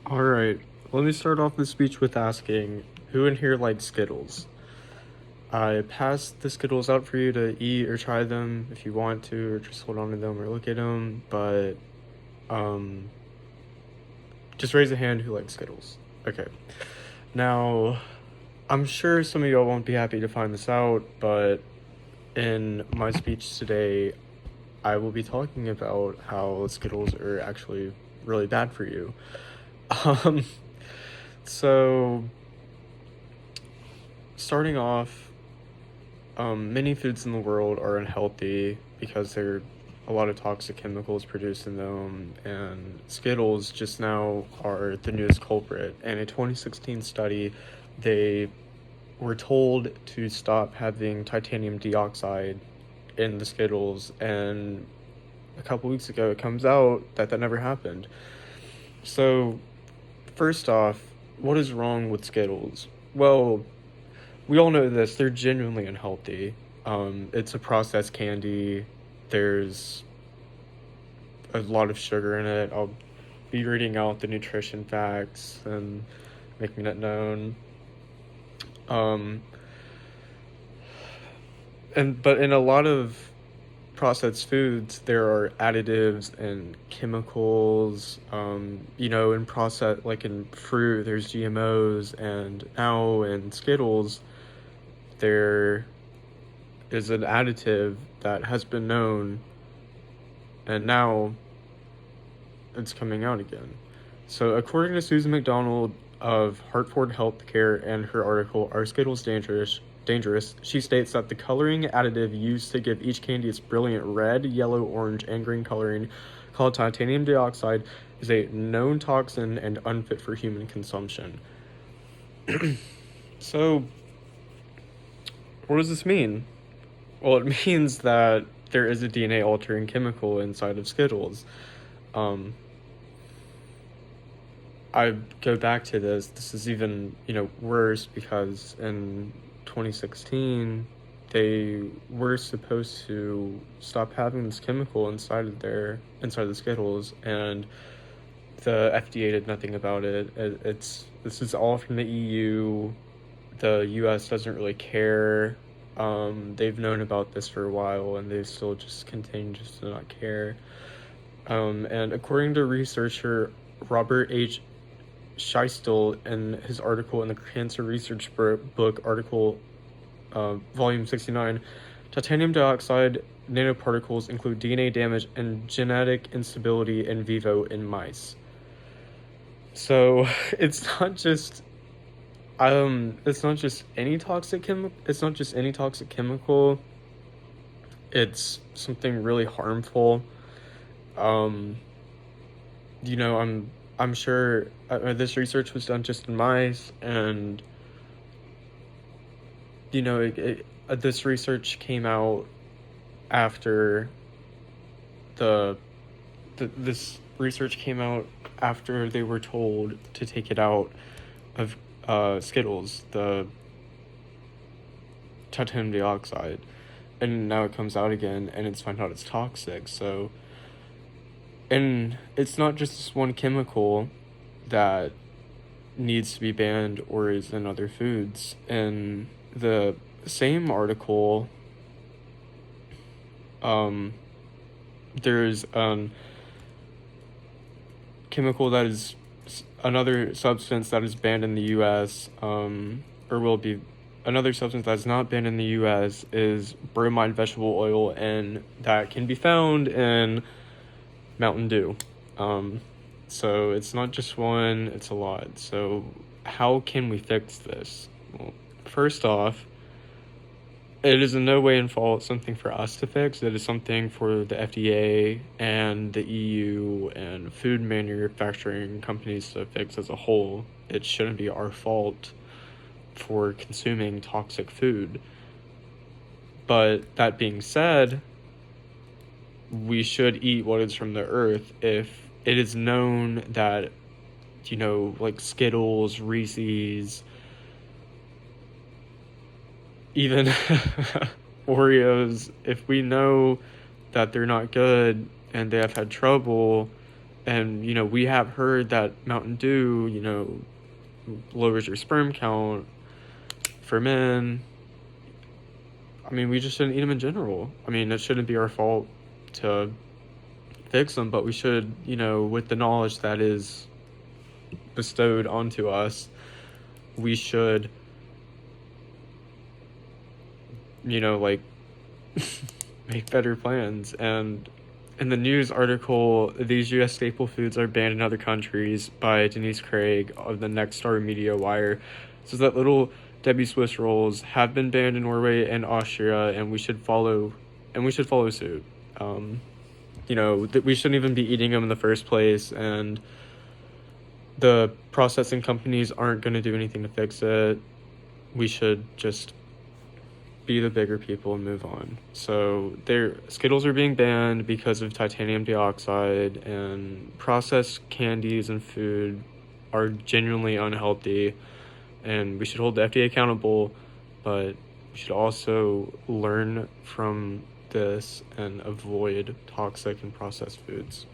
All right, let me start off the speech with asking who in here likes Skittles? I passed the Skittles out for you to eat or try them if you want to, or just hold on to them or look at them, but um, just raise a hand who likes Skittles. Okay. Now, I'm sure some of y'all won't be happy to find this out, but in my speech today, I will be talking about how Skittles are actually really bad for you. Um, so starting off, many foods in the world are unhealthy because there are a lot of toxic chemicals produced in them, and Skittles just now are the newest culprit. In a 2016 study, they were told to stop having titanium dioxide in the Skittles, and a couple weeks ago it comes out that that never happened. So, first off, what is wrong with Skittles? Well, we all know this, they're genuinely unhealthy. It's a processed candy. There's a lot of sugar in it. I'll be reading out the nutrition facts and making it known. Um, but in a lot of processed foods, there are additives and chemicals. In process, like in fruit, there's GMOs, and now in Skittles, there is an additive that has been known, and now it's coming out again. So, according to Susan McDonald of Hartford Healthcare and her article, "Are Skittles Dangerous?" She states that the coloring additive used to give each candy its brilliant red, yellow, orange, and green coloring, called titanium dioxide, is a known toxin and unfit for human consumption. So, what does this mean? Well, it means that there is a DNA altering chemical inside of Skittles. Um, I go back to this. This is even, worse because in 2016, they were supposed to stop having this chemical inside the Skittles, and the FDA did nothing about it. This is all from the EU. The US doesn't really care. They've known about this for a while, and they still just continue just to not care. And according to researcher Robert H. Scheistel in his article in the Cancer Research book, Volume 69, titanium dioxide nanoparticles include DNA damage and genetic instability in vivo in mice. So it's not just any toxic chemical. It's something really harmful. Um, I'm sure this research was done just in mice, and this research came out after this research came out after they were told to take it out of Skittles, the titanium dioxide, and now it comes out again, and it's found out it's toxic. So, and it's not just this one chemical that needs to be banned or is in other foods. In the same article, there's chemical that is another substance that is banned in the US, or will be. Another substance that's not banned in the US is bromide vegetable oil, and that can be found in Mountain Dew. So it's not just one, it's a lot. So how can we fix this? Well, first off, it is in no way in fault something for us to fix. It is something for the FDA and the EU and food manufacturing companies to fix as a whole. It shouldn't be our fault for consuming toxic food. But that being said, we should eat what is from the earth. If it is known that, like Skittles, Reese's, even Oreos, if we know that they're not good and they have had trouble And, we have heard that Mountain Dew, lowers your sperm count for men. I mean, we just shouldn't eat them in general. I mean, it shouldn't be our fault to fix them, but we should, with the knowledge that is bestowed onto us, we should, like, make better plans. And in the news article, these U.S. staple foods are banned in other countries by Denise Craig of the Next Star Media Wire. So that little Debbie Swiss rolls have been banned in Norway and Austria, and we should follow suit. We shouldn't even be eating them in the first place, and the processing companies aren't going to do anything to fix it. We should just be the bigger people and move on. So Skittles are being banned because of titanium dioxide, and processed candies and food are genuinely unhealthy, and we should hold the FDA accountable, but we should also learn from this and avoid toxic and processed foods.